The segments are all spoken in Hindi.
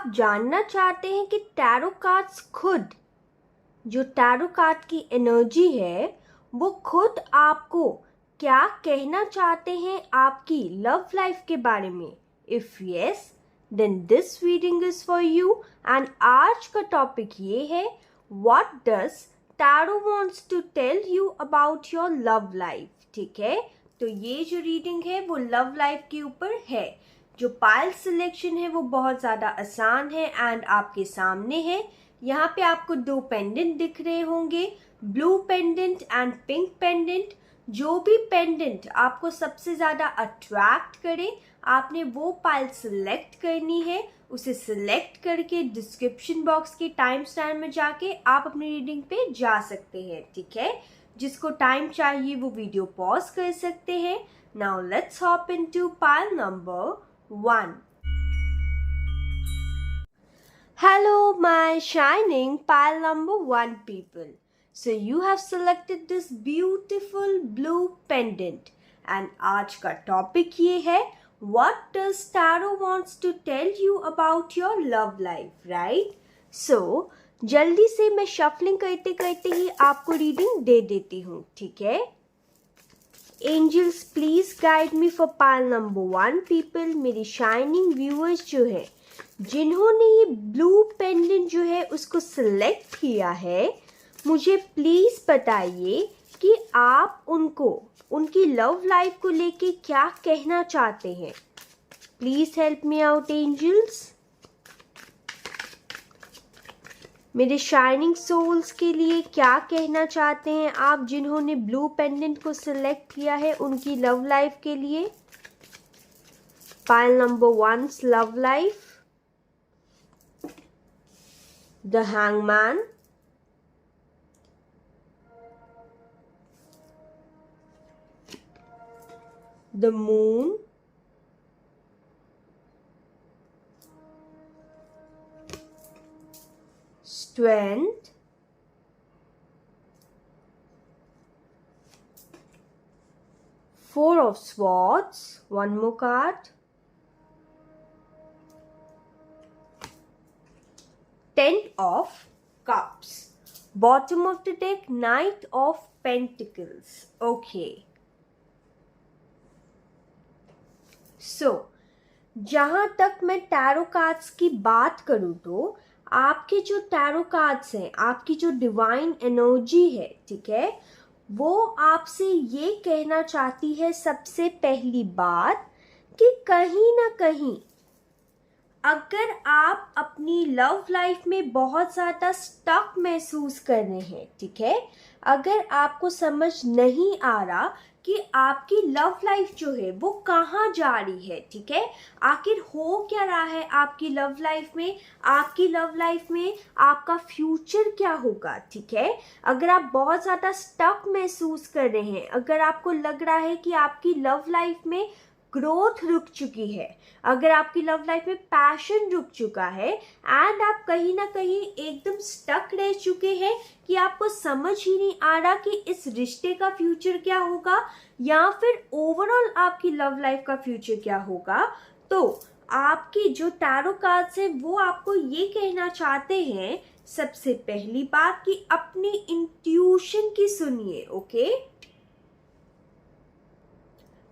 आप जानना चाहते हैं कि टैरो कार्ड्स खुद, जो टैरो कार्ड की एनर्जी है वो खुद आपको क्या कहना चाहते हैं आपकी लव लाइफ के बारे में? If yes, then this reading is for you. And आज का टॉपिक ये है, what does tarot wants to tell you about your love life. ठीक है, तो ये जो रीडिंग है वो लव लाइफ के ऊपर है। जो पाइल सिलेक्शन है वो बहुत ज़्यादा आसान है एंड आपके सामने है। यहाँ पे आपको दो पेंडेंट दिख रहे होंगे, blue pendant and pink pendant. जो भी पेंडेंट आपको सबसे ज़्यादा अट्रैक्ट करे, आपने वो पाइल सिलेक्ट करनी है। उसे सिलेक्ट करके डिस्क्रिप्शन बॉक्स के टाइम स्टैम्प में जाके आप अपनी रीडिंग पे जा सकते हैं। ठीक है, जिसको टाइम चाहिए वो वीडियो पॉज कर सकते हैं। Now let's hop into pile number 1. Hello, my shining pile number 1 people. So you have selected this beautiful blue pendant. And आज का टॉपिक ये है, what does tarot wants to tell you about your love life, right? So जल्दी से मैं शफलिंग करते करते ही आपको रीडिंग दे देती हूँ। ठीक है, angels please guide me for pile number 1 people. मेरी शाइनिंग व्यूअर्स जो है, जिन्होंने ये ब्लू पेंडेंट जो है उसको सिलेक्ट किया है, मुझे प्लीज बताइए कि आप उनको उनकी लव लाइफ को लेके क्या कहना चाहते हैं। Please help me out angels. मेरे शाइनिंग सोल्स के लिए क्या कहना चाहते हैं आप, जिन्होंने ब्लू पेंडेंट को सिलेक्ट किया है उनकी लव लाइफ के लिए। Pile number 1's love life, the hangman, the moon, strength, Four of Swords, one more card, Ten of Cups, bottom of the deck, Knight of Pentacles. Okay. So, जहाँ तक मैं टैरो कार्ड्स की बात करूँ तो आपके जो टैरो कार्ड्स हैं, आपकी जो डिवाइन एनर्जी है, ठीक है, वो आपसे ये कहना चाहती है सबसे पहली बात कि कहीं ना कहीं अगर आप अपनी लव लाइफ में बहुत ज़्यादा स्टक महसूस कर रहे हैं, ठीक है, अगर आपको समझ नहीं आ रहा कि आपकी लव लाइफ जो है वो कहाँ जा रही है, ठीक है, आखिर हो क्या रहा है आपकी लव लाइफ में, आपकी लव लाइफ में आपका फ्यूचर क्या होगा। ठीक है, अगर आप बहुत ज़्यादा स्टक महसूस कर रहे हैं, अगर आपको लग रहा है कि आपकी लव लाइफ में ग्रोथ रुक चुकी है, अगर आपकी लव लाइफ में पैशन रुक चुका है एंड आप कहीं ना कहीं एकदम स्टक रह चुके हैं कि आपको समझ ही नहीं आ रहा कि इस रिश्ते का फ्यूचर क्या होगा या फिर ओवरऑल आपकी लव लाइफ का फ्यूचर क्या होगा, तो आपकी जो टैरो कार्ड्स है वो आपको ये कहना चाहते हैं सबसे पहली बात कि अपनी इंट्यूशन की सुनिए। ओके,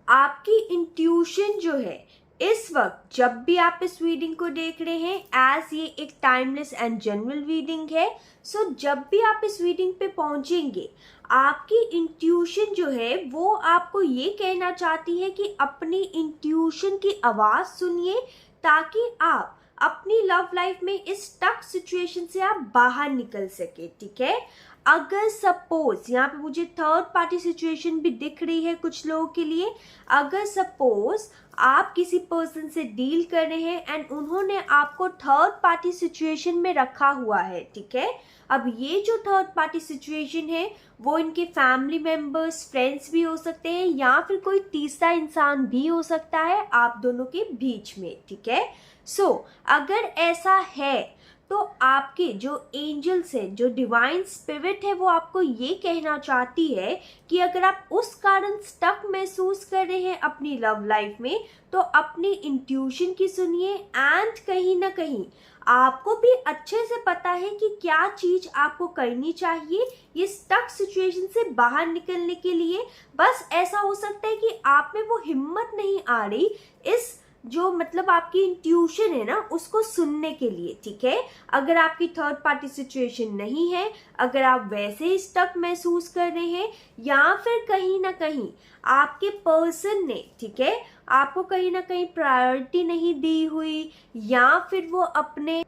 आपकी इंट्यूशन जो है इस वक्त, जब भी आप इस रीडिंग को देख रहे हैं, एज ये एक टाइमलेस एंड जनरल रीडिंग है, सो जब भी आप इस रीडिंग पे पहुंचेंगे, आपकी इंट्यूशन जो है वो आपको ये कहना चाहती है कि अपनी इंट्यूशन की आवाज़ सुनिए ताकि आप अपनी लव लाइफ में इस टफ सिचुएशन से आप बाहर निकल सके। ठीक है, अगर सपोज यहाँ पे मुझे थर्ड पार्टी सिचुएशन भी दिख रही है कुछ लोगों के लिए, अगर सपोज आप किसी पर्सन से डील कर रहे हैं एंड उन्होंने आपको थर्ड पार्टी सिचुएशन में रखा हुआ है, ठीक है, अब ये जो थर्ड पार्टी सिचुएशन है वो इनके फैमिली मेंबर्स, फ्रेंड्स भी हो सकते हैं या फिर कोई तीसरा इंसान भी हो सकता है आप दोनों के बीच में। ठीक है, सो अगर ऐसा है तो आपके जो एंजल्स हैं, जो डिवाइन स्पिरिट है, वो आपको ये कहना चाहती है कि अगर आप उस कारण स्टक महसूस कर रहे हैं अपनी लव लाइफ में, तो अपनी इंट्यूशन की सुनिए। एंड कहीं ना कहीं आपको भी अच्छे से पता है कि क्या चीज आपको करनी चाहिए ये स्टक सिचुएशन से बाहर निकलने के लिए। बस ऐसा हो सकता है कि आप में वो हिम्मत नहीं आ रही इस जो मतलब आपकी इंट्यूशन है ना उसको सुनने के लिए, ठीक है। अगर आपकी थर्ड पार्टी सिचुएशन नहीं है, अगर आप वैसे ही स्टक महसूस कर रहे हैं, या फिर कहीं ना कहीं आपके पर्सन ने, ठीक है, आपको कहीं ना कहीं प्रायोरिटी नहीं दी हुई, या फिर वो अपने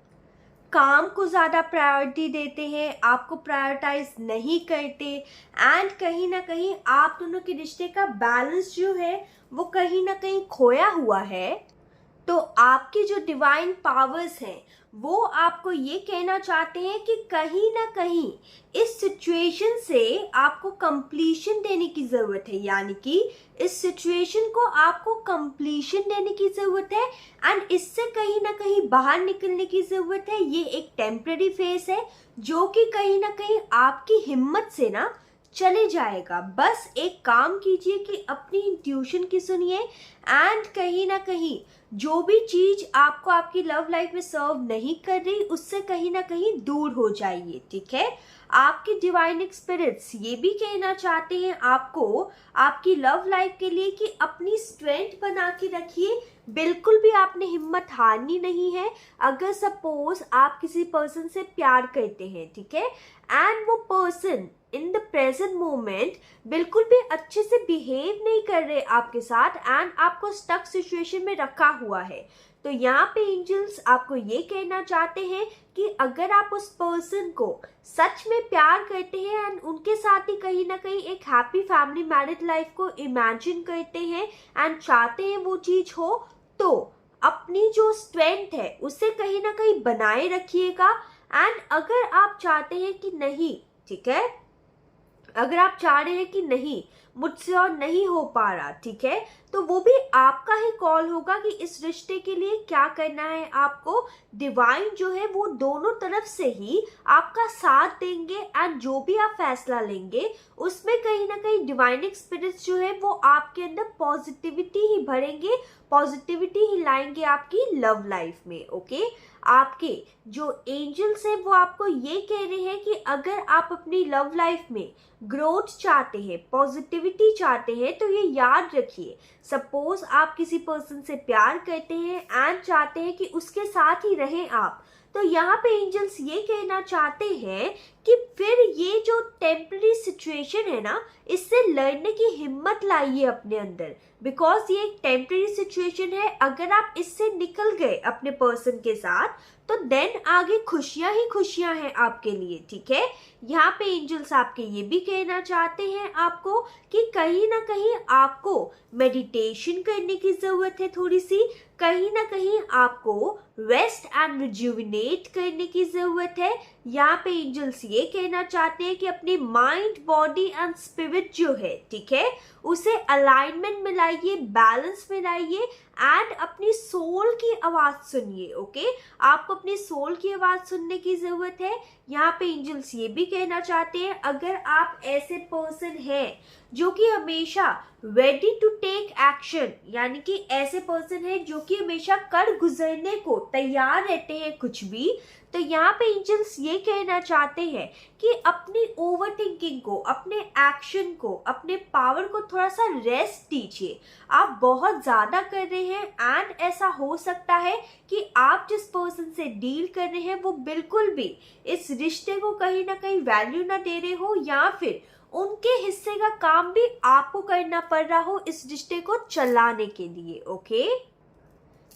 काम को ज़्यादा प्रायोरिटी देते हैं, आपको प्रायोरिटाइज नहीं करते, एंड कहीं ना कहीं आप दोनों के रिश्ते का बैलेंस जो है वो कहीं ना कहीं खोया हुआ है, तो आपकी जो डिवाइन पावर्स हैं वो आपको ये कहना चाहते हैं कि कहीं ना कहीं इस सिचुएशन से आपको कंप्लीशन देने की ज़रूरत है। यानी कि इस सिचुएशन को आपको कंप्लीशन देने की ज़रूरत है, एंड इससे कहीं ना कहीं बाहर निकलने की ज़रूरत है। ये एक टेम्पररी फेस है जो कि कहीं ना कहीं आपकी हिम्मत से ना चले जाएगा। बस एक काम कीजिए कि अपनी इंट्यूशन की सुनिए, एंड कहीं ना कहीं जो भी चीज आपको आपकी लव लाइफ में सर्व नहीं कर रही उससे कहीं ना कहीं दूर हो जाइए, ठीक है। आपके डिवाइन स्पिरिट्स ये भी कहना चाहते हैं आपको आपकी लव लाइफ के लिए कि अपनी स्ट्रेंथ बना के रखिए, बिल्कुल भी आपने हिम्मत हारनी नहीं है। अगर सपोज आप किसी पर्सन से प्यार करते हैं, ठीक है, एंड वो person in the present moment बिल्कुल भी अच्छे से बिहेव नहीं कर रहे आपके साथ, एंड आपको स्टक सिचुएशन में रखा हुआ है, तो यहाँ पे एंजल्स आपको ये कहना चाहते हैं कि अगर आप उस पर्सन को सच में प्यार करते हैं एंड उनके साथ ही कहीं ना कहीं एक हैप्पी फैमिली मैरिड लाइफ को इमेजिन करते हैं एंड चाहते हैं वो चीज हो, तो अपनी जो स्ट्रेंथ है उसे कहीं ना कहीं बनाए रखिएगा। एंड अगर आप चाहते हैं कि नहीं, ठीक है, अगर आप चाह रहे हैं कि नहीं मुझसे और नहीं हो पा रहा, ठीक है, तो वो भी आपका ही कॉल होगा कि इस रिश्ते के लिए क्या करना है आपको। डिवाइन जो है वो दोनों तरफ से ही आपका साथ देंगे, एंड जो भी आप फैसला लेंगे उसमें कहीं ना कहीं डिवाइन स्पिरिट्स जो है वो आपके अंदर पॉजिटिविटी ही भरेंगे, पॉजिटिविटी ही लाएंगे आपकी लव लाइफ में, ओके। आपके जो एंजल्स हैं वो आपको ये कह रहे हैं कि अगर आप अपनी लव लाइफ में ग्रोथ चाहते हैं, पॉजिटिविटी चाहते हैं, तो ये याद रखिए, सपोज आप किसी पर्सन से प्यार करते हैं एंड चाहते हैं कि उसके साथ ही रहें आप, तो यहाँ पे एंजल्स ये कहना चाहते हैं कि फिर ये जो टेम्पररी सिचुएशन है ना इससे लड़ने की हिम्मत लाइए अपने अंदर, बिकॉज ये एक टेम्पररी सिचुएशन है। अगर आप इससे निकल गए अपने पर्सन के साथ तो देन आगे खुशियां ही खुशियां हैं आपके लिए, ठीक है। यहाँ पे एंजल्स आपके ये भी कहना चाहते हैं आपको कि कहीं ना कहीं आपको मेडिटेशन करने की जरूरत है, थोड़ी सी कहीं ना कहीं आपको रेस्ट एंड रिजुविनेट करने की जरूरत है। यहाँ पे एंजल्स ये कहना चाहते हैं कि अपनी माइंड, बॉडी एंड स्पिरिट जो है, ठीक है, उसे अलाइनमेंट में लाइए, बैलेंस में लाइए, एंड अपनी सोल की आवाज सुनिए, ओके। आपको अपनी सोल की आवाज सुनने की जरूरत है। यहाँ पे एंजल्स ये भी कहना चाहते हैं अगर आप ऐसे पर्सन हैं जो कि हमेशा रेडी टू टेक एक्शन, यानी कि ऐसे पर्सन है जो कि हमेशा कर गुजरने को तैयार रहते हैं कुछ भी, तो यहाँ पे एंजल्स ये कहना चाहते हैं कि अपनी ओवर थिंकिंग को, अपने एक्शन को, अपने पावर को थोड़ा सा रेस्ट दीजिए। आप बहुत ज्यादा कर रहे हैं एंड ऐसा हो सकता है कि आप जिस पर्सन से डील कर रहे हैं वो बिल्कुल भी इस रिश्ते को कहीं ना कहीं वैल्यू ना दे रहे हो, या फिर उनके हिस्से का काम भी आपको करना पड़ रहा हो इस रिश्ते को चलाने के लिए, ओके।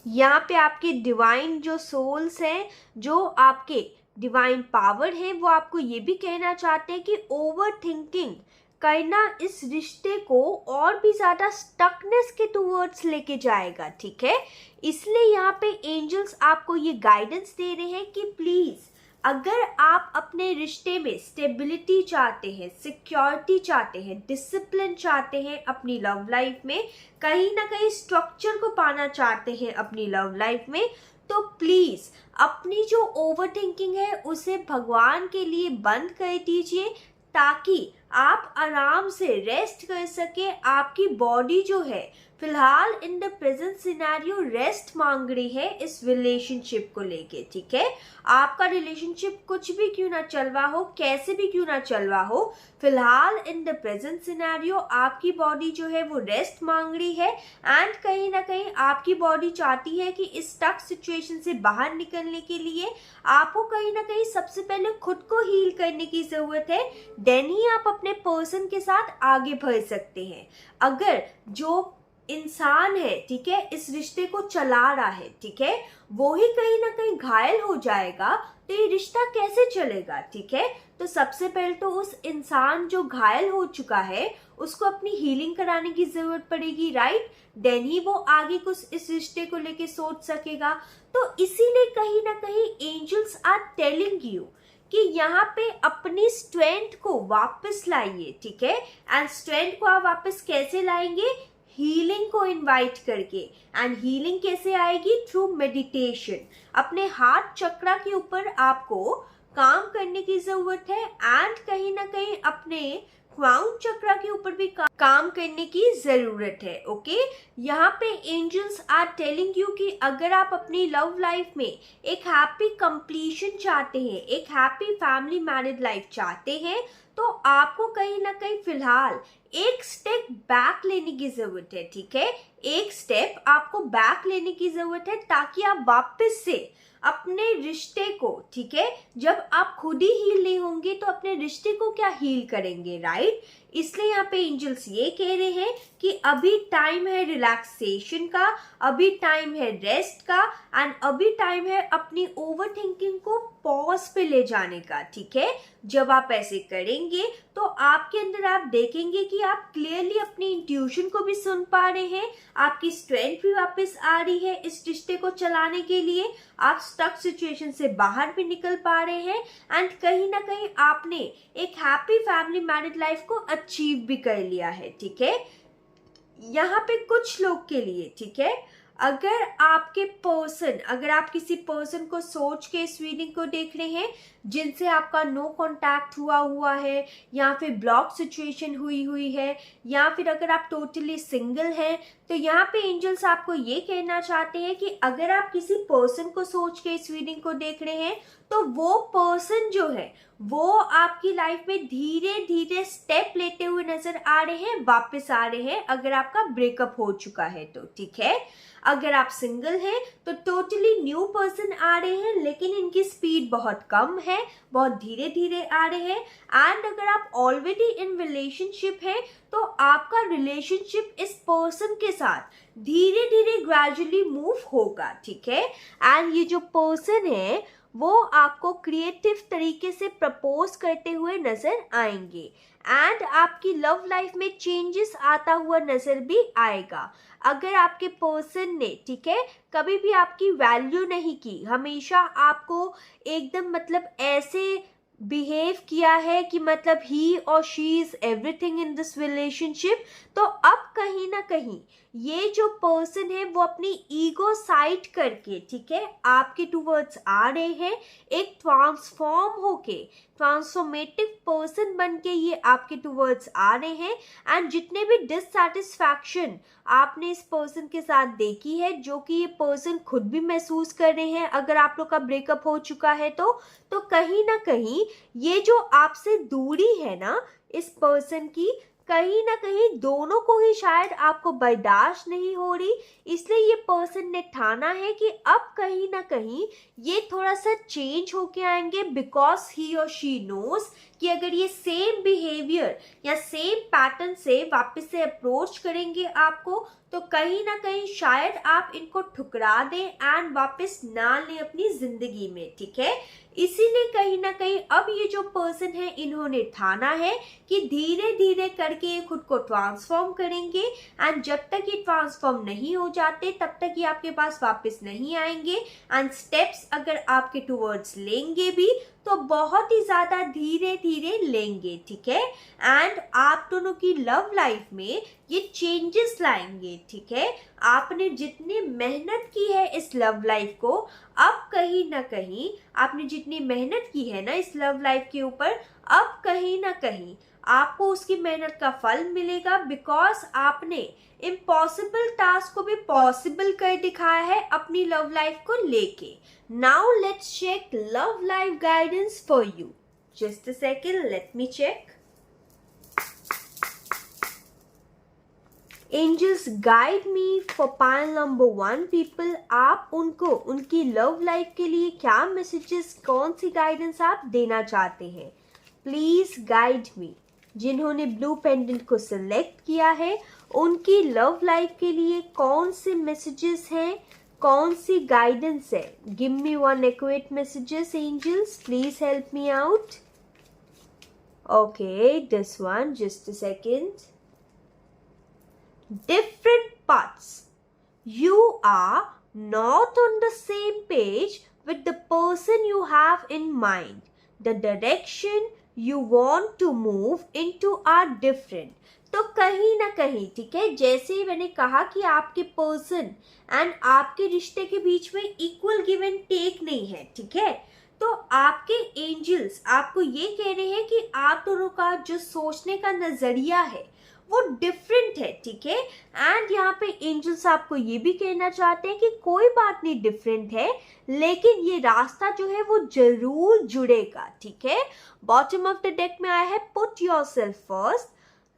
यहाँ पे आपके डिवाइन जो सोल्स हैं, जो आपके डिवाइन पावर है, वो आपको ये भी कहना चाहते हैं कि ओवर थिंकिंग करना इस रिश्ते को और भी ज़्यादा स्टकनेस के टूवर्ड्स लेके जाएगा, ठीक है। इसलिए यहाँ पे एंजल्स आपको ये गाइडेंस दे रहे हैं कि प्लीज़ अगर आप अपने रिश्ते में स्टेबिलिटी चाहते हैं, सिक्योरिटी चाहते हैं, डिसिप्लिन चाहते हैं अपनी लव लाइफ में, कहीं ना कहीं स्ट्रक्चर को पाना चाहते हैं अपनी लव लाइफ में, तो प्लीज अपनी जो ओवर थिंकिंग है उसे भगवान के लिए बंद कर दीजिए, ताकि आप आराम से रेस्ट कर सके। आपकी बॉडी जो है फिलहाल in the present scenario rest मांग रही है इस रिलेशनशिप को लेके, ठीक है। आपका रिलेशनशिप कुछ भी क्यों ना चल रहा हो, कैसे भी क्यों ना चल रहा हो, फिलहाल इन द प्रेजेंट सिनेरियो आपकी बॉडी जो है वो रेस्ट मांग रही है। एंड कहीं ना कहीं आपकी बॉडी चाहती है कि इस टफ सिचुएशन से बाहर निकलने के लिए आपको कहीं ना कहीं सबसे पहले खुद को हील करने की जरूरत है, देन ही आप अपने पर्सन के साथ आगे बढ़ सकते हैं। अगर जो इंसान है, ठीक है, इस रिश्ते को चला रहा है, ठीक है, वो ही कहीं ना कहीं घायल हो जाएगा तो ये रिश्ता कैसे चलेगा, ठीक है। तो सबसे पहले तो उस इंसान जो घायल हो चुका है उसको अपनी हीलिंग कराने की जरूरत पड़ेगी, राइट। देन ही वो आगे कुछ इस रिश्ते को लेके सोच सकेगा। तो इसीलिए कहीं ना कहीं एंजल्स आर टेलिंग यू कि यहाँ पे अपनी स्ट्रेंथ को वापस लाइए, ठीक है। एंड स्ट्रेंथ को आप वापस कैसे लाएंगे, हीलिंग को इनवाइट करके। एंड हीलिंग कैसे आएगी, थ्रू मेडिटेशन। अपने हार्ट चक्रा के ऊपर आपको काम करने की जरूरत है, एंड कहीं ना कहीं अपने क्राउन चक्रा के ऊपर भी काम करने की जरूरत है, ओके। यहाँ पे एंजल्स आर टेलिंग यू कि अगर आप अपनी लव लाइफ में एक हैप्पी कंप्लीशन चाहते हैं, एक हैप्पी फैमिली मैरिड लाइफ चाहते हैं, तो आपको कहीं ना कहीं फिलहाल एक स्टेप बैक लेने की जरूरत है, ठीक है। एक स्टेप आपको बैक लेने की जरूरत है, ताकि आप वापस से अपने रिश्ते को, ठीक है, जब आप खुद ही हील नहीं होंगे तो अपने रिश्ते को क्या हील करेंगे, राइट। इसलिए यहाँ पे एंजल्स ये कह रहे हैं कि अभी टाइम है रिलैक्सेशन का, अभी टाइम है रेस्ट का, एंड अभी टाइम है अपनी ओवर थिंकिंग को पॉज पे ले जाने का, ठीक है। जब आप ऐसे करेंगे तो आपके अंदर आप देखेंगे कि आप क्लियरली अपनी इंट्यूशन को भी सुन पा रहे हैं, आपकी स्ट्रेंथ भी वापस आ रही है इस रिश्ते को चलाने के लिए, आप स्टक सिचुएशन से बाहर भी निकल पा रहे हैं, एंड कहीं ना कहीं आपने एक हैप्पी फैमिली मैरिड लाइफ को अचीव भी कर लिया है, ठीक है। यहाँ पे कुछ लोग के लिए, ठीक है, अगर आप किसी पर्सन को सोच के इस रीडिंग को देख रहे हैं जिनसे आपका नो कांटेक्ट हुआ है, या फिर ब्लॉक सिचुएशन हुई है, या फिर अगर आप टोटली सिंगल हैं, तो यहाँ पे एंजल्स आपको ये कहना चाहते हैं कि अगर आप किसी पर्सन को सोच के इस रीडिंग को देख रहे हैं तो वो पर्सन जो है वो आपकी लाइफ में धीरे धीरे स्टेप लेते हुए नजर आ रहे हैं, वापस आ रहे हैं, अगर आपका ब्रेकअप हो चुका है तो, ठीक है। अगर आप सिंगल हैं तो टोटली न्यू पर्सन आ रहे हैं, लेकिन इनकी स्पीड बहुत कम है, बहुत धीरे धीरे आ रहे हैं। एंड अगर आप ऑलरेडी इन रिलेशनशिप है तो आपका रिलेशनशिप इस पर्सन के साथ धीरे धीरे ग्रेजुअली मूव होगा, ठीक है। एंड ये जो पर्सन है वो आपको क्रिएटिव तरीके से प्रपोज करते हुए नजर आएंगे, एंड आपकी लव लाइफ में चेंजेस आता हुआ नजर भी आएगा। अगर आपके पर्सन ने, ठीक है, कभी भी आपकी वैल्यू नहीं की, हमेशा आपको एकदम मतलब ऐसे बिहेव किया है कि मतलब ही और she is everything in this relationship, तो अब कहीं ना कहीं ये जो पर्सन है वो अपनी ईगो साइड करके, ठीक है, आपके टूवर्ड्स आ रहे हैं, एक ट्रांसफॉर्मेटिव पर्सन बन के ये आपके टूवर्ड्स आ रहे हैं। एंड जितने भी डिससैटिस्फैक्शन आपने इस पर्सन के साथ देखी है, जो कि ये पर्सन खुद भी महसूस कर रहे हैं अगर आप लोग का ब्रेकअप हो चुका है तो कहीं ना कहीं ये जो आपसे दूरी है ना इस पर्सन की, कहीं ना कहीं दोनों को ही शायद आपको बर्दाश्त नहीं हो रही, इसलिए ये पर्सन ने ठाना है कि अब कहीं ना कहीं ये थोड़ा सा चेंज होके आएंगे, बिकॉज ही और शी नोज कि अगर ये सेम बिहेवियर या सेम पैटर्न से वापस से अप्रोच करेंगे आपको, तो कहीं ना कहीं शायद आप इनको ठुकरा दें एंड वापस ना लें अपनी जिंदगी में, ठीक है। इसीलिए कहीं ना कहीं अब ये जो पर्सन है इन्होंने ठाना है कि धीरे धीरे करके ये खुद को ट्रांसफॉर्म करेंगे, एंड जब तक ये ट्रांसफॉर्म नहीं हो जाते तब तक ये आपके पास वापस नहीं आएंगे। एंड स्टेप्स अगर आपके टूवर्ड्स लेंगे भी तो बहुत ही ज़्यादा धीरे धीरे लेंगे, ठीक है। एंड आप दोनों की लव लाइफ में ये चेंजेस लाएंगे, ठीक है। आपने जितनी मेहनत की है इस लव लाइफ को, अब कहीं ना कहीं आपने जितनी मेहनत की है ना इस लव लाइफ के ऊपर, अब कहीं ना कहीं आपको उसकी मेहनत का फल मिलेगा, बिकॉज आपने इम्पॉसिबल टास्क को भी पॉसिबल कर दिखाया है अपनी लव लाइफ को लेके। Now let's check love life guidance for you. Just a second, let me check. Angels guide me for pile number 1 people. आप उनको उनकी लव लाइफ के लिए क्या मैसेजेस, कौन सी गाइडेंस आप देना चाहते हैं? प्लीज गाइड मी। जिन्होंने ब्लू पेंडेंट को सिलेक्ट किया है उनकी लव लाइफ के लिए कौन से मैसेजेस हैं, कौन सी गाइडेंस है? Give me 1 accurate messages angels, please help me out. Okay, this one, just a second. Different paths. You are not on the same page with the person you have in mind. The direction you want to move into are different. तो कहीं ना कहीं, ठीक है, जैसे ही मैंने कहा कि आपके पर्सन एंड आपके रिश्ते के बीच में इक्वल गिव एंड टेक नहीं है, ठीक है, तो आपके एंजल्स आपको ये कह रहे हैं कि आप दोनों का जो सोचने का नजरिया है वो डिफरेंट है, ठीक है। एंड यहाँ पे एंजल्स आपको ये भी कहना चाहते हैं कि कोई बात नहीं, डिफरेंट है, लेकिन ये रास्ता जो है वो जरूर जुड़ेगा, ठीक है। बॉटम ऑफ द डेक में आया है put your self first,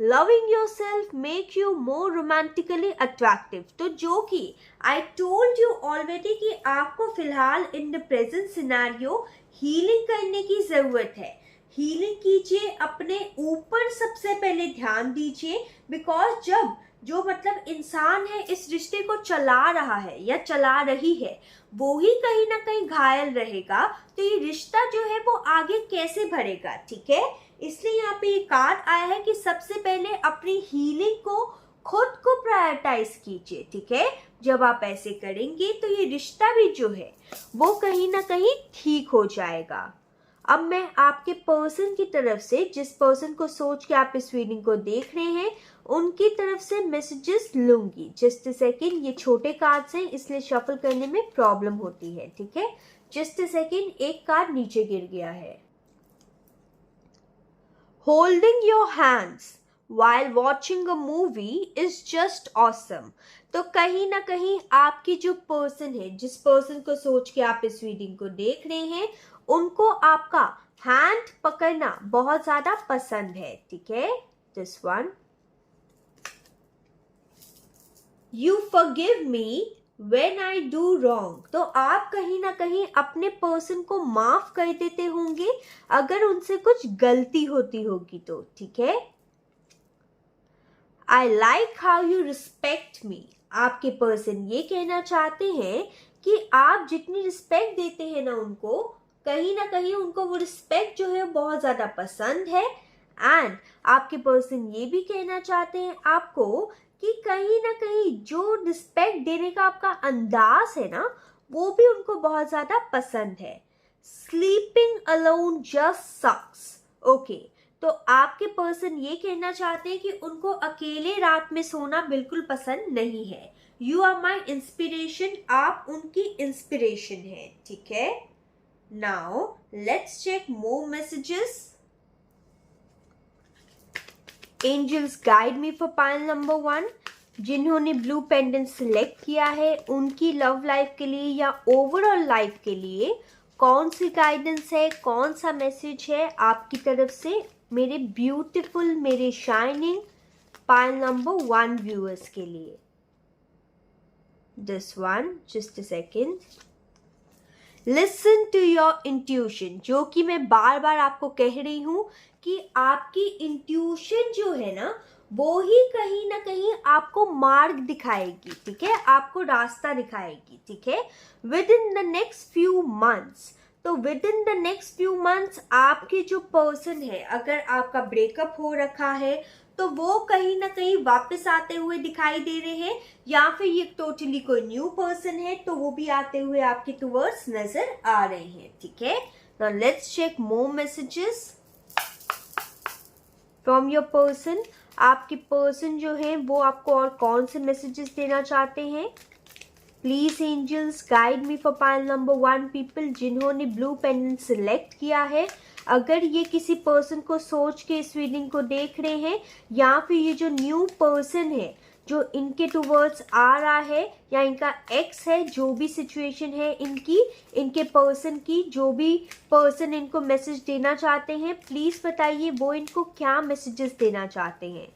loving your self make you more romantically attractive. तो जो कि आई टोल्ड यू ऑलरेडी कि आपको फिलहाल in the present scenario healing करने की जरूरत है। हीलिंग कीजिए, अपने ऊपर सबसे पहले ध्यान दीजिए, बिकॉज जब जो मतलब इंसान है इस रिश्ते को चला रहा है या चला रही है वो ही कहीं ना कहीं घायल रहेगा, तो ये रिश्ता जो है वो आगे कैसे बढ़ेगा, ठीक है। इसलिए यहाँ पे ये कार्ड आया है कि सबसे पहले अपनी हीलिंग को खुद को प्रायोरिटाइज कीजिए, ठीक है। जब आप ऐसे करेंगे तो ये रिश्ता भी जो है वो कहीं ना कहीं ठीक हो जाएगा। अब मैं आपके पर्सन की तरफ से, जिस पर्सन को सोच के आप इस रीडिंग को देख रहे हैं, उनकी तरफ से मैसेजेस लूंगी। जस्ट अ सेकेंड, ये छोटे कार्ड्स हैं इसलिए शफल करने में प्रॉब्लम होती है, ठीक है। जस्ट अ सेकेंड, एक कार्ड नीचे गिर गया है। Holding your hands while watching a movie is just awesome। तो कहीं ना कहीं आपकी जो पर्सन है, जिस पर्सन को सोच के आप इस रीडिंग को देख रहे हैं, उनको आपका हैंड पकड़ना बहुत ज्यादा पसंद है, ठीक है। This one, you forgive me when I do wrong. तो आप कहीं ना कहीं अपने पर्सन को माफ कर देते होंगे अगर उनसे कुछ गलती होती होगी तो, ठीक है। I like how you respect me। आपके पर्सन ये कहना चाहते हैं कि आप जितनी रिस्पेक्ट देते हैं ना उनको, कहीं ना कहीं उनको वो रिस्पेक्ट जो है बहुत ज़्यादा पसंद है। एंड आपके पर्सन ये भी कहना चाहते हैं आपको कि कहीं ना कहीं जो रिस्पेक्ट देने का आपका अंदाज है ना वो भी उनको बहुत ज़्यादा पसंद है। स्लीपिंग अलोन जस्ट सक्स। ओके, तो आपके पर्सन ये कहना चाहते हैं कि उनको अकेले रात में सोना बिल्कुल पसंद नहीं है। यू आर माई इंस्पिरेशन, आप उनकी इंस्पिरेशन है, ठीक है। Now let's check more messages. Angels guide me for pile number 1। जिन्होंने ब्लू पेंडेंट सिलेक्ट किया है उनकी लव लाइफ के लिए या ओवरऑल लाइफ के लिए कौन सी गाइडेंस है, कौन सा मैसेज है आपकी तरफ से मेरे ब्यूटीफुल, मेरे शाइनिंग पाइल नंबर 1 व्यूअर्स के लिए? This one, just a second. Listen to your intuition. जो कि मैं बार बार आपको कह रही हूं कि आपकी इंट्यूशन जो है ना वो ही कहीं ना कहीं आपको मार्ग दिखाएगी, ठीक है, आपको रास्ता दिखाएगी, ठीक है। Within the next few months, तो within the next few months आपके जो पर्सन है, अगर आपका ब्रेकअप हो रखा है तो वो कहीं ना कहीं वापस आते हुए दिखाई दे रहे हैं, या फिर ये टोटली कोई न्यू पर्सन है तो वो भी आते हुए आपके टुवर्ड्स नजर आ रहे हैं, ठीक है। Now let's check more messages from your person. आपके पर्सन जो है वो आपको और कौन से मैसेजेस देना चाहते हैं. Please angels guide me for pile number 1 people जिन्होंने ब्लू पेंडेंट सिलेक्ट किया है. अगर ये किसी पर्सन को सोच के इस रीडिंग को देख रहे हैं, या फिर ये जो न्यू पर्सन है जो इनके टूवर्ड्स आ रहा है, या इनका एक्स है, जो भी सिचुएशन है इनकी, इनके पर्सन की, जो भी पर्सन इनको मैसेज देना चाहते हैं, प्लीज बताइए वो इनको क्या मैसेजेस देना चाहते हैं.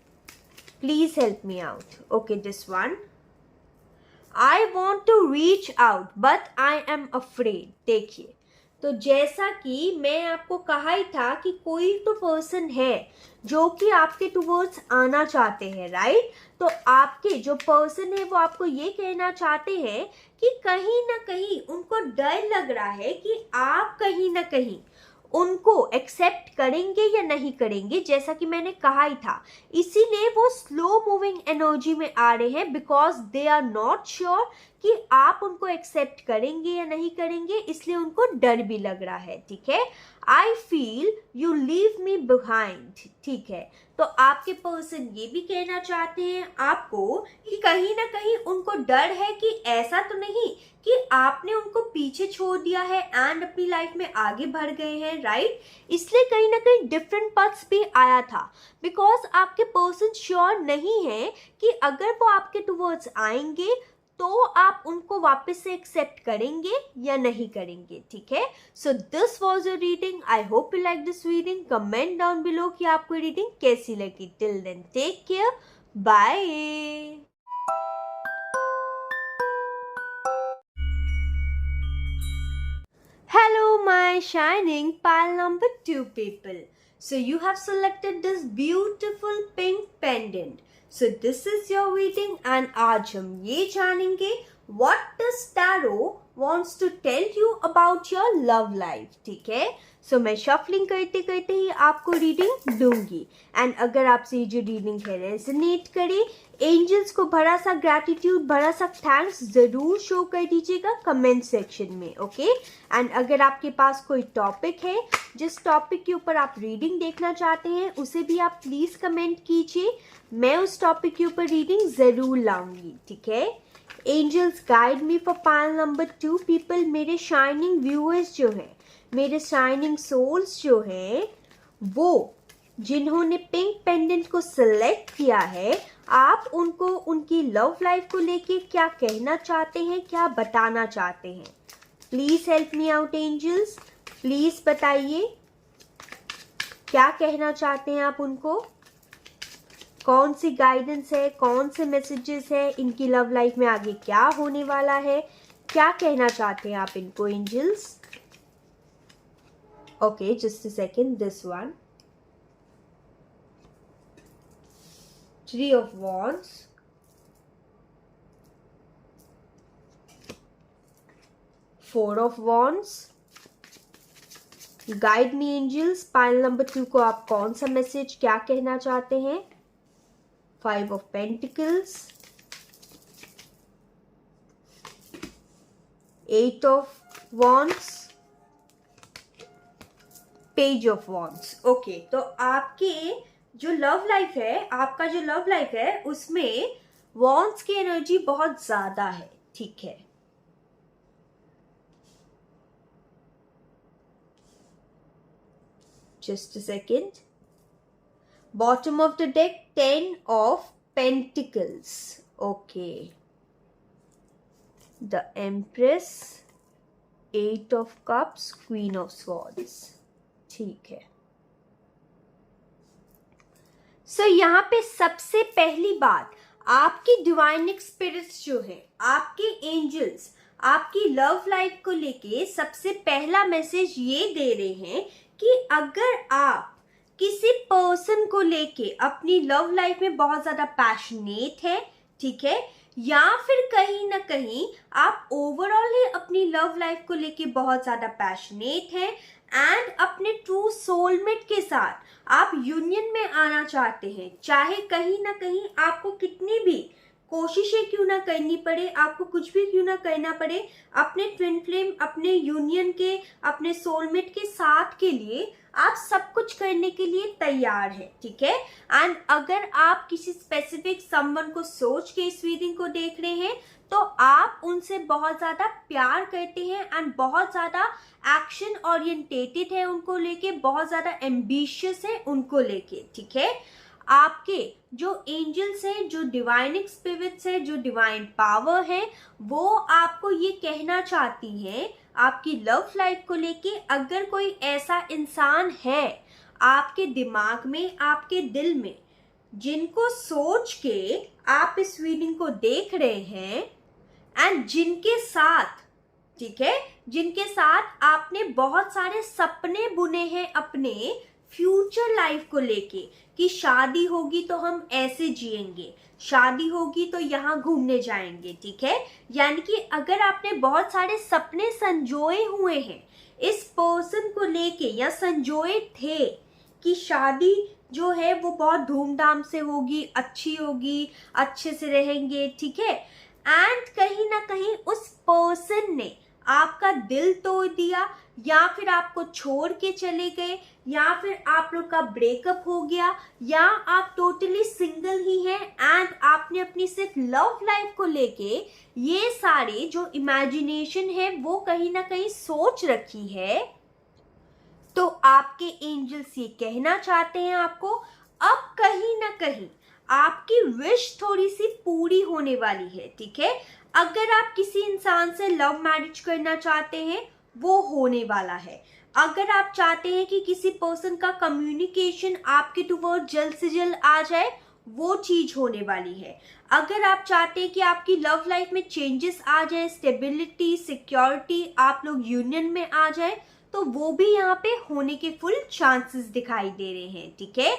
Please help me out. Okay, this one. I want to reach out but I am afraid. देखिए, तो जैसा कि मैं आपको कहा ही था कि कोई तो पर्सन है जो कि आपके टूवर्ड्स आना चाहते हैं, राइट. तो आपके जो पर्सन है वो आपको ये कहना चाहते हैं कि कहीं ना कहीं उनको डर लग रहा है कि आप कहीं ना कहीं उनको एक्सेप्ट करेंगे या नहीं करेंगे, जैसा कि मैंने कहा ही था. इसीलिए वो स्लो मूविंग एनर्जी में आ रहे हैं, because they are not sure कि आप उनको एक्सेप्ट करेंगे या नहीं करेंगे, इसलिए उनको डर भी लग रहा है. ठीक है. I feel you leave me behind. ठीक है. तो आपके पर्सन ये भी कहना चाहते हैं आपको कि कहीं ना कहीं उनको डर है कि ऐसा तो नहीं कि आपने उनको पीछे छोड़ दिया है एंड अपनी लाइफ में आगे बढ़ गए हैं, राइट. इसलिए कहीं ना कहीं डिफरेंट पाथ्स भी आया था, बिकॉज आपके पर्सन श्योर नहीं है कि अगर वो आपके टुवर्ड्स आएंगे तो आप उनको वापस से एक्सेप्ट करेंगे या नहीं करेंगे. ठीक है. So this was your reading. I hope you like this reading. Comment down below कि आपको रीडिंग कैसी लगी. Till then take care. Bye. Hello, my shining pile number 2 people. So you have selected this beautiful pink pendant. So this is your reading and आज हम ये जानेंगे what does tarot wants to tell you about your love life. ठीक है. सो मैं शफलिंग करते करते ही आपको रीडिंग दूंगी. एंड अगर आपसे ये जो रीडिंग है रेजोनेट करे, एंजल्स को बड़ा सा ग्रैटिट्यूड, बड़ा सा थैंक्स ज़रूर शो कर दीजिएगा कमेंट सेक्शन में. ओके. एंड अगर आपके पास कोई टॉपिक है, जिस टॉपिक के ऊपर आप रीडिंग देखना चाहते हैं, उसे भी आप प्लीज़ कमेंट कीजिए. मैं उस टॉपिक के ऊपर रीडिंग ज़रूर लाऊंगी. ठीक है. Angels guide me for pile number 2 people. मेरे शाइनिंग व्यूअर्स जो हैं, मेरे शाइनिंग सोल्स जो हैं, वो जिन्होंने पिंक पेंडेंट को सिलेक्ट किया है, आप उनको उनकी लव लाइफ को लेके क्या कहना चाहते हैं, क्या बताना चाहते हैं. Please help me out angels. Please बताइए क्या कहना चाहते हैं आप उनको. कौन सी गाइडेंस है, कौन से मैसेजेस है, इनकी लव लाइफ में आगे क्या होने वाला है, क्या कहना चाहते हैं आप इनको angels. Okay, just a second. This one. 3 of Wands. 4 of Wands. Guide me angels. Pile number 2 को आप कौन सा मैसेज क्या कहना चाहते हैं. 5 of Pentacles. 8 of Wands. Page of wands. Okay. तो आपके जो लव लाइफ है, आपका जो लव लाइफ है, उसमें वॉन्ड्स की एनर्जी बहुत ज्यादा है. ठीक है. Just a second. Bottom of the deck 10 of pentacles. Okay. The empress, 8 of cups, queen of swords. ठीक है. सो यहाँ पे सबसे पहली बात, आपकी डिवाइन स्पिरिट्स जो है, आपके एंजल्स आपकी लव लाइफ को लेके सबसे पहला मैसेज ये दे रहे हैं कि अगर आप किसी पर्सन को लेके अपनी लव लाइफ में बहुत ज्यादा पैशनेट है, ठीक है, या फिर कहीं ना कहीं आप ओवरऑल ही अपनी लव लाइफ को लेके बहुत ज्यादा पैशनेट हैं एंड अपने ट्रू सोलमेट के साथ आप यूनियन में आना चाहते हैं, चाहे कहीं ना कहीं आपको कितनी भी कोशिशें क्यों ना करनी पड़े, आपको कुछ भी क्यों ना करना पड़े, अपने ट्विन फ्लेम, अपने यूनियन के, अपने सोलमेट के साथ के लिए आप सब कुछ करने के लिए तैयार है, ठीक है। एंड अगर आप किसी स्पेसिफिक समवन को सोच के इस रीडिंग को देख रहे हैं तो आप उनसे बहुत ज्यादा प्यार करते हैं एंड बहुत ज्यादा एक्शन ओरिएंटेटेड है उनको लेके, बहुत ज्यादा एम्बिशियस है उनको लेके, ठीक है। आपके जो एंजल्स हैं, जो डिवाइन स्पिरिट्स है, जो डिवाइन पावर है, वो आपको ये कहना चाहती हैं आपकी लव लाइफ को लेके, अगर कोई ऐसा इंसान है आपके दिमाग में, आपके दिल में, जिनको सोच के आप इस रीडिंग को देख रहे हैं एंड जिनके साथ, ठीक है, जिनके साथ आपने बहुत सारे सपने बुने हैं अपने फ्यूचर लाइफ को लेके, कि शादी होगी तो हम ऐसे जिएंगे, शादी होगी तो यहाँ घूमने जाएंगे, ठीक है। यानी कि अगर आपने बहुत सारे सपने संजोए हुए हैं इस पर्सन को लेके, या संजोए थे कि शादी जो है वो बहुत धूमधाम से होगी, अच्छी होगी, अच्छे से रहेंगे, ठीक है, एंड कहीं ना कहीं उस पर्सन ने आपका दिल तोड़ दिया, या फिर आपको छोड़ के चले गए, या फिर आप लोग का ब्रेकअप हो गया, या आप टोटली सिंगल ही हैं एंड आपने अपनी सिर्फ लव लाइफ को लेके ये सारे जो इमेजिनेशन है वो कहीं ना कहीं सोच रखी है, तो आपके एंजल्स ये कहना चाहते हैं आपको, अब कहीं ना कहीं आपकी विश थोड़ी सी पूरी होने वाली है, ठीक है। अगर आप किसी इंसान से लव मैरिज करना चाहते हैं वो होने वाला है। अगर आप चाहते हैं कि किसी पर्सन का कम्युनिकेशन आपके टुवर्ड जल्द से जल्द आ जाए, वो चीज होने वाली है। अगर आप चाहते हैं कि आपकी लव लाइफ में चेंजेस आ जाए, स्टेबिलिटी, सिक्योरिटी, आप लोग यूनियन में आ जाए, तो वो भी यहाँ पे होने के फुल चांसेस दिखाई दे रहे हैं, ठीक है।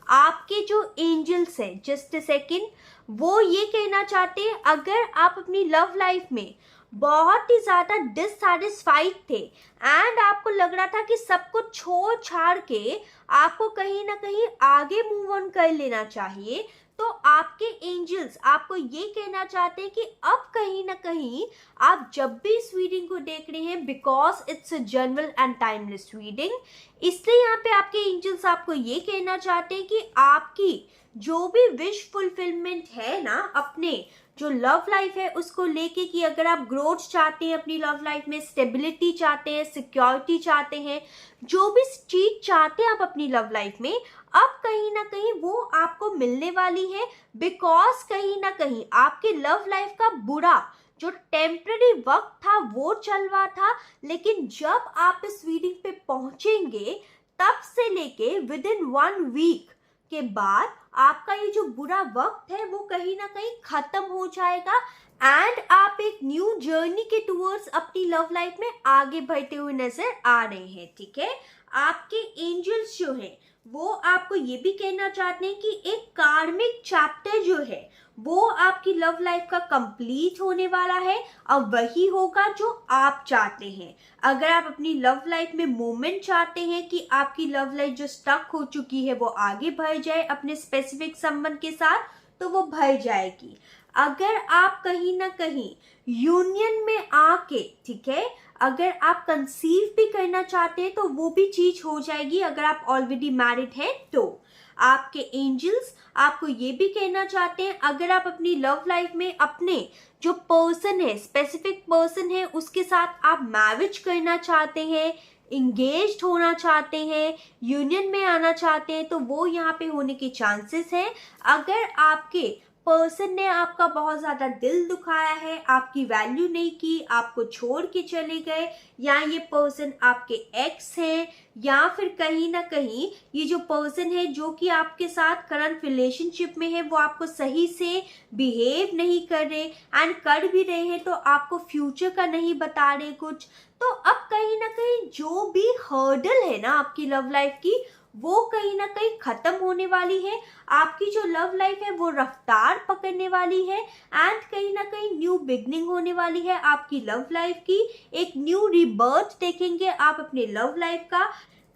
आपके जो एंजल्स हैं, जस्ट अ सेकेंड, वो ये कहना चाहते हैं अगर आप अपनी लव लाइफ में बहुत ही ज्यादा डिससैटिस्फाइड थे एंड आपको लग रहा था कि सब कुछ छोड़ छाड़ के आपको कहीं ना कहीं आगे मूव ऑन कर लेना चाहिए, तो आपके एंजल्स आपको ये कहना चाहते हैं कि अब कहीं ना कहीं आप जब भी इस रीडिंग को देख रहे हैं, because it's a general and timeless reading, इसलिए यहाँ पे आपके एंजल्स आपको ये कहना चाहते हैं कि आपकी जो भी विश फुलफिलमेंट है ना, अपने जो लव लाइफ है उसको लेके, कि अगर आप ग्रोथ चाहते हैं अपनी लव लाइफ में, स्टेबिलिटी चाहते हैं, सिक्योरिटी चाहते हैं, जो भी चीज चाहते हैं आप अपनी लव लाइफ में, अब कहीं ना कहीं वो आपको मिलने वाली है। बिकॉज कहीं ना कहीं आपके लव लाइफ का बुरा जो टेम्पररी वक्त था वो चल रहा था, लेकिन जब आप इस रीडिंग पे पहुंचेंगे तब से लेके विद इन 1 वीक के बाद आपका ये जो बुरा वक्त है वो कहीं ना कहीं खत्म हो जाएगा एंड आप एक न्यू जर्नी के टूवर्ड्स अपनी लव लाइफ में आगे बढ़ते हुए नजर आ रहे हैं, ठीक है। आपके एंजल्स जो हैं वो आपको ये भी कहना चाहते हैं कि एक कार्मिक चैप्टर जो है वो आपकी लव लाइफ का कंप्लीट होने वाला है, अब वही होगा जो आप चाहते हैं। अगर आप अपनी लव लाइफ में मूवमेंट चाहते हैं कि आपकी लव लाइफ जो स्टक हो चुकी है वो आगे बढ़ जाए अपने स्पेसिफिक संबंध के साथ, तो वो बढ़ जाएगी। अगर आप कहीं ना कहीं यूनियन में आके, ठीक है, अगर आप कंसीव भी करना चाहते हैं तो वो भी चीज हो जाएगी अगर आप ऑलरेडी मैरिड हैं तो। आपके एंजल्स आपको ये भी कहना चाहते हैं अगर आप अपनी लव लाइफ में अपने जो पर्सन है, स्पेसिफिक पर्सन है, उसके साथ आप मैरिज करना चाहते हैं, इंगेज्ड होना चाहते हैं, यूनियन में आना चाहते हैं, तो वो यहाँ पे होने के चांसेस हैं। अगर आपके पर्सन ने आपका बहुत ज़्यादा दिल दुखाया है, आपकी वैल्यू नहीं की, आपको छोड़ के चले गए, या ये पर्सन आपके एक्स हैं, या फिर कहीं ना कहीं ये जो पर्सन है जो कि आपके साथ करंट रिलेशनशिप में है वो आपको सही से बिहेव नहीं कर रहे, एंड कर भी रहे हैं तो आपको फ्यूचर का नहीं बता रहे कुछ, तो अब कहीं ना कहीं जो भी हर्डल है ना आपकी लव लाइफ की वो कहीं ना कहीं खत्म होने वाली है। आपकी जो लव लाइफ है वो रफ्तार पकड़ने वाली है एंड कहीं ना कहीं न्यू बिगनिंग होने वाली है आपकी लव लाइफ की। एक न्यू रिबर्थ देखेंगे आप अपने लव लाइफ का।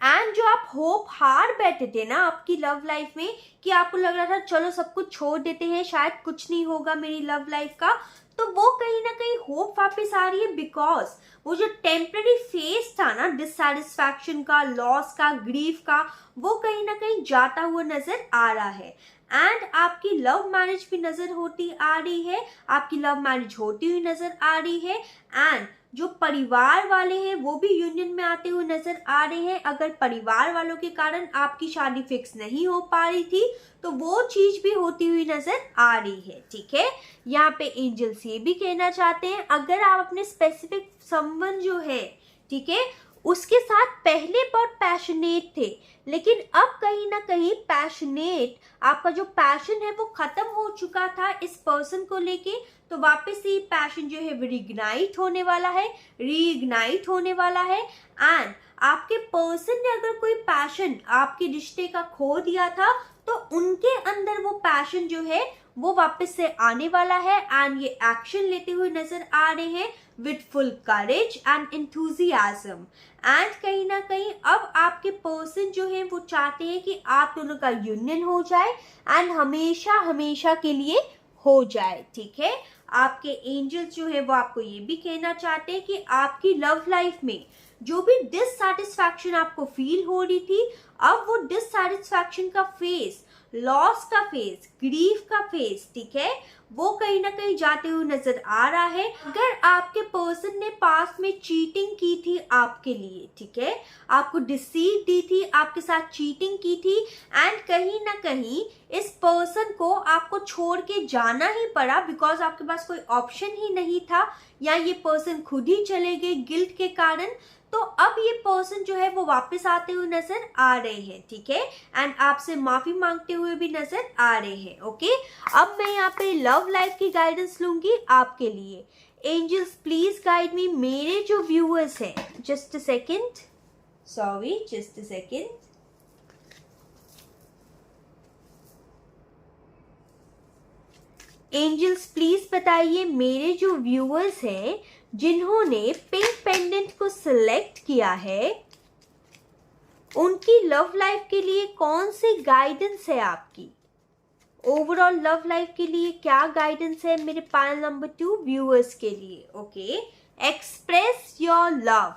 एंड जो आप होप हार बैठे थे ना आपकी लव लाइफ में, कि आपको लग रहा था चलो सब कुछ छोड़ देते हैं, शायद कुछ नहीं होगा मेरी लव लाइफ का, तो वो कहीं ना कहीं होप वापस आ रही है, बिकॉज वो जो टेम्पररी फेज था ना डिससैटिस्फैक्शन का, लॉस का, ग्रीफ का, वो कहीं ना कहीं जाता हुआ नजर आ रहा है। एंड आपकी लव मैरिज भी नजर होती आ रही है, आपकी लव मैरिज होती हुई नजर आ रही है। एंड जो परिवार वाले हैं वो भी यूनियन में आते हुए नजर आ रहे हैं। अगर परिवार वालों के कारण आपकी शादी फिक्स नहीं हो पा रही थी तो वो चीज भी होती हुई नजर आ रही है, ठीक है। यहाँ पे एंजल्स ये भी कहना चाहते हैं, अगर आप अपने स्पेसिफिक संबंध जो है, ठीक है, उसके साथ पहले बहुत पैशनेट थे, लेकिन अब कहीं ना कहीं पैशनेट, आपका जो पैशन है वो खत्म हो चुका था इस पर्सन को लेके, तो वापस से पैशन जो है वो रीइग्नाइट होने वाला है। एंड आपके पर्सन ने अगर कोई पैशन आपके रिश्ते का खो दिया था तो उनके अंदर वो पैशन जो है वो वापस से आने वाला है। एंड ये एक्शन लेते हुए नजर आ रहे हैं with full courage and enthusiasm. And कहीं ना कहीं अब आपके पर्सन जो है वो चाहते हैं कि आप दोनों का यूनियन हो जाए एंड हमेशा हमेशा के लिए हो जाए, ठीक है। आपके एंजल्स जो है वो आपको ये भी कहना चाहते हैं कि आपकी लव लाइफ में जो भी डिससैटिस्फैक्शन आपको फील हो रही थी, अब वो डिससैटिस्फैक्शन का फेस, लॉस का फेस, ग्रीफ का फेस, ठीक है, वो कहीं ना कहीं जाते हुए नजर आ रहा है। अगर आपके पर्सन ने पास्ट में चीटिंग की थी आपके लिए, ठीक है, आपको डिसीव दी थी, आपके साथ चीटिंग की थी, एंड कहीं ना कहीं इस पर्सन को आपको छोड़ के जाना ही पड़ा बिकॉज आपके पास कोई ऑप्शन ही नहीं था, या ये पर्सन खुद ही चले गए गिल्ट के कारण, तो अब ये पर्सन जो है वो वापस आते हुए नजर आ रहे हैं, ठीक है, एंड आपसे माफी मांगते हुए भी नजर आ रहे हैं, ओके। अब मैं यहाँ पे लव लाइफ की गाइडेंस लूंगी आपके लिए। एंजल्स प्लीज गाइड मी, मेरे जो व्यूअर्स हैं, just a second, angels please बताइए, मेरे जो व्यूअर्स हैं जिन्होंने पिंक पेंडेंट को सिलेक्ट किया है, उनकी लव लाइफ के लिए कौन सी गाइडेंस है आपकी? ओवरऑल लव लाइफ के लिए क्या गाइडेंस है मेरे पैनल नंबर 2 व्यूअर्स के लिए? Okay, express your love,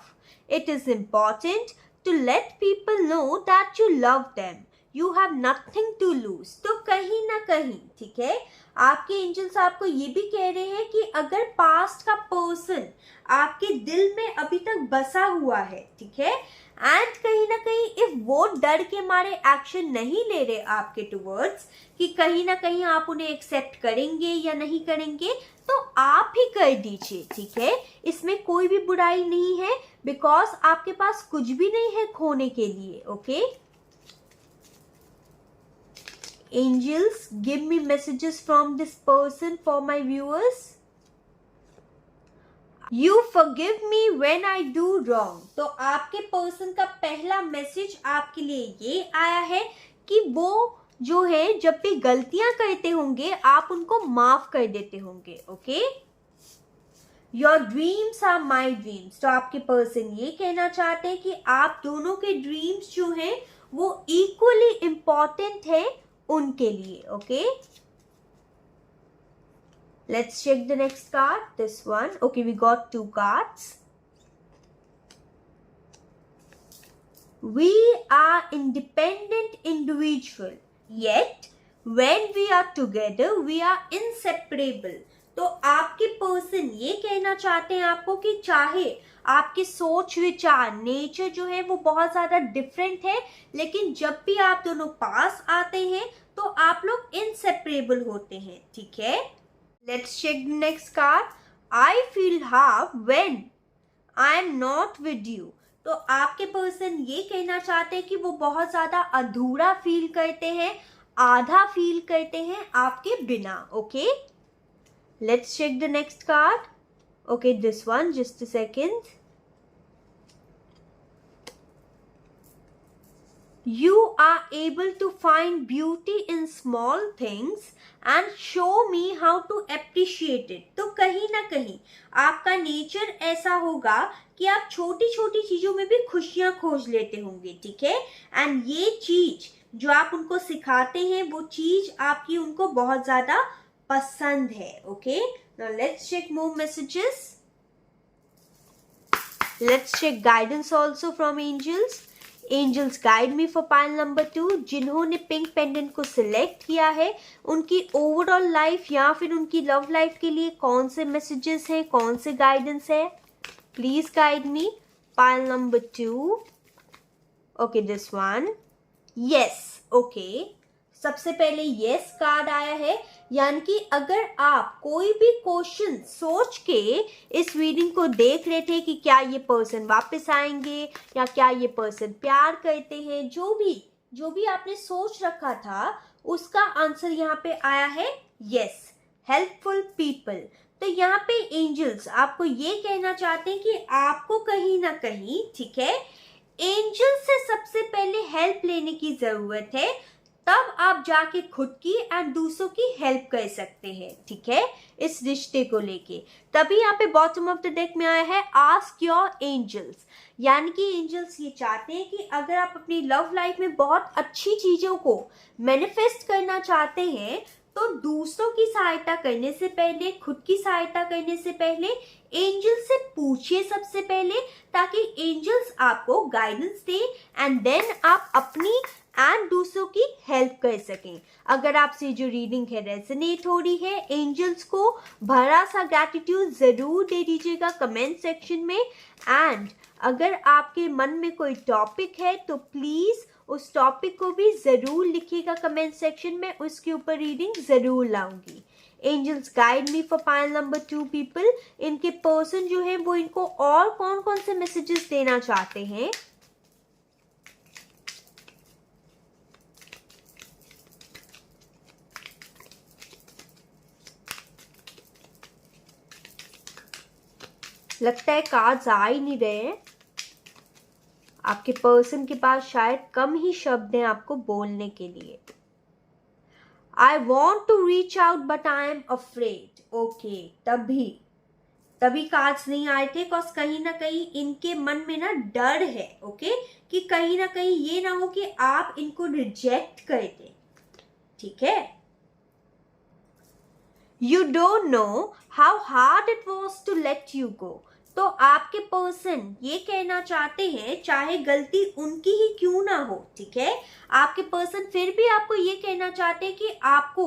it is important to let people know that you love them, you have nothing to lose. तो कहीं ना कहीं, ठीक है, आपके एंजल्स आपको ये भी कह रहे हैं कि अगर पास्ट का पर्सन आपके दिल में अभी तक बसा हुआ है, ठीक है, एंड कहीं ना कहीं इफ वो डर के मारे एक्शन नहीं ले रहे आपके टुवर्ड्स कि कहीं ना कहीं आप उन्हें एक्सेप्ट करेंगे या नहीं करेंगे, तो आप ही कर दीजिए, ठीक है, इसमें कोई भी बुराई नहीं है, बिकॉज आपके पास कुछ भी नहीं है खोने के लिए, okay. Angels, give me messages from this person for my viewers. You forgive me when I do wrong. तो आपके पर्सन का पहला मैसेज आपके लिए ये आया है कि वो जो है जब भी गलतियां करते होंगे आप उनको माफ कर देते होंगे, okay. Your dreams are my dreams. तो आपके पर्सन ये कहना चाहते हैं कि आप दोनों के ड्रीम्स जो हैं वो इक्वली इम्पॉर्टेंट है उनके लिए, okay. Let's check the next card, this one. Okay, we got 2 cards. We are independent individual, yet when we are together, we are inseparable. तो आपके पर्सन ये कहना चाहते हैं आपको कि चाहे आपकी सोच विचार नेचर जो है वो बहुत ज्यादा डिफरेंट है, लेकिन जब भी आप दोनों पास आते हैं तो आप लोग इनसेपरेबल होते हैं, ठीक है। Let's check the next card. I feel half when I am not with you. तो आपके पर्सन ये कहना चाहते हैं कि वो बहुत ज्यादा अधूरा फील करते हैं, आधा फील करते हैं आपके बिना, okay. Let's check the next card. Okay, this one, just a second. You are able to find beauty in small things and show me how to appreciate it. तो कहीं ना कहीं आपका नेचर ऐसा होगा कि आप छोटी छोटी चीजों में भी खुशियां खोज लेते होंगे, ठीक है। एंड ये चीज जो आप उनको सिखाते हैं वो चीज आपकी उनको बहुत ज्यादा पसंद है। Okay, now let's check more messages. Let's check guidance also from angels. Angels guide me for pile number 2। जिन्होंने पिंक पेंडेंट को सिलेक्ट किया है उनकी ओवरऑल लाइफ या फिर उनकी लव लाइफ के लिए कौन से मैसेजेस हैं, कौन से गाइडेंस है, please guide me. Pile number 2। Okay, this one. Yes, okay, सबसे पहले यस कार्ड आया है, यानी कि अगर आप कोई भी क्वेश्चन सोच के इस रीडिंग को देख रहे थे कि क्या ये पर्सन वापस आएंगे या क्या ये पर्सन प्यार करते हैं, जो भी आपने सोच रखा था उसका आंसर यहाँ पे आया है यस, हेल्पफुल पीपल। तो यहाँ पे एंजल्स आपको ये कहना चाहते हैं कि आपको कहीं ना कहीं, ठीक है, एंजल से सबसे पहले हेल्प लेने की जरूरत है, तब आप जाके खुद की एंड दूसरों की हेल्प कर सकते हैं, ठीक है, इस रिश्ते को लेके। तभी यहाँ पे बॉटम ऑफ द डेक में आया है आस्क योर एंजल्स, यानी कि एंजल्स ये चाहते हैं कि अगर आप अपनी लव लाइफ में बहुत अच्छी चीजों को मैनिफेस्ट करना चाहते हैं तो दूसरों की सहायता करने से पहले, खुद की सहायता करने से पहले एंजल से पूछिए सबसे पहले, ताकि एंजल्स आपको गाइडेंस दे एंड देन आप अपनी एंड दूसरों की हेल्प कर सकें। अगर आपसे जो रीडिंग है रेजोनेट हो रही है, एंजल्स को भरा सा ग्रैटिट्यूड जरूर दे दीजिएगा कमेंट सेक्शन में। एंड अगर आपके मन में कोई टॉपिक है तो प्लीज उस टॉपिक को भी जरूर लिखिएगा कमेंट सेक्शन में, उसके ऊपर रीडिंग जरूर लाऊंगी। Angels guide me for pile number 2 people. इनके पर्सन जो है वो इनको और कौन कौन से मैसेजेस देना चाहते हैं। लगता है कार्ड्स आ ही नहीं रहे हैं। आपके पर्सन के पास शायद कम ही शब्द हैं आपको बोलने के लिए। I want to reach out but I am afraid. Okay, तभी कार्ड्स नहीं आए थे, बिकॉज कहीं ना कहीं इनके मन में ना डर है, ओके, कि कहीं ना कहीं ये ना हो कि आप इनको रिजेक्ट कर दें, ठीक है। You don't know how hard it was to let you go. तो आपके पर्सन ये कहना चाहते हैं, चाहे गलती उनकी ही क्यों ना हो, ठीक है, आपके पर्सन फिर भी आपको ये कहना चाहते हैं कि आपको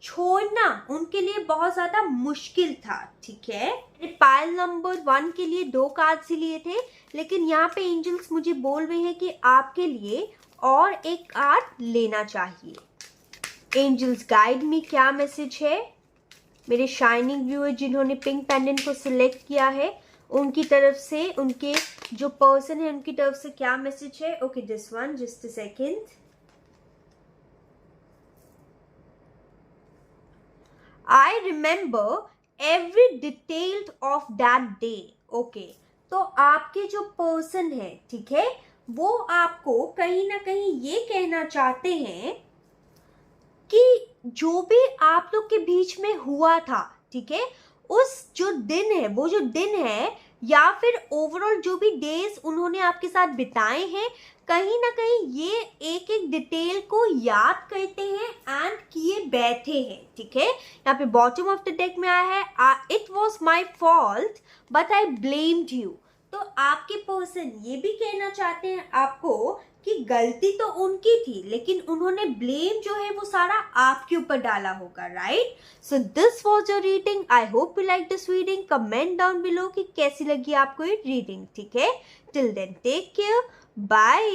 छोड़ना उनके लिए बहुत ज्यादा मुश्किल था, ठीक है। पाइल नंबर 1 के लिए 2 कार्ड्स ही लिए थे, लेकिन यहाँ पे एंजल्स मुझे बोल रहे हैं कि आपके लिए और एक कार्ड लेना चाहिए। एंजल्स गाइड में क्या मैसेज है मेरे शाइनिंग व्यूअर जिन्होंने पिंक पेंडेंट को सिलेक्ट किया है, उनकी तरफ से, उनके जो पर्सन है उनकी तरफ से क्या मैसेज है। Okay, this one, just a second. I remember every detail of that day. Okay, तो आपके जो पर्सन है, ठीक है, वो आपको कहीं ना कहीं ये कहना चाहते हैं कि जो भी आप लोग के बीच में हुआ था, ठीक है, उस जो दिन है, वो जो दिन है या फिर ओवरऑल जो भी डेज उन्होंने आपके साथ बिताए हैं, कहीं ना कहीं ये एक एक डिटेल को याद करते हैं एंड किए बैठे हैं, ठीक है। यहाँ पे बॉटम ऑफ द डेक में आया है it was my fault but I blamed you. तो आपके पर्सन ये भी कहना चाहते हैं आपको कि गलती तो उनकी थी, लेकिन उन्होंने ब्लेम जो है वो सारा आपके ऊपर डाला होगा, right. So this was your reading. I hope you like this reading. Comment down below कि कैसी लगी आपको ये रीडिंग, ठीक है। Till then take care, bye.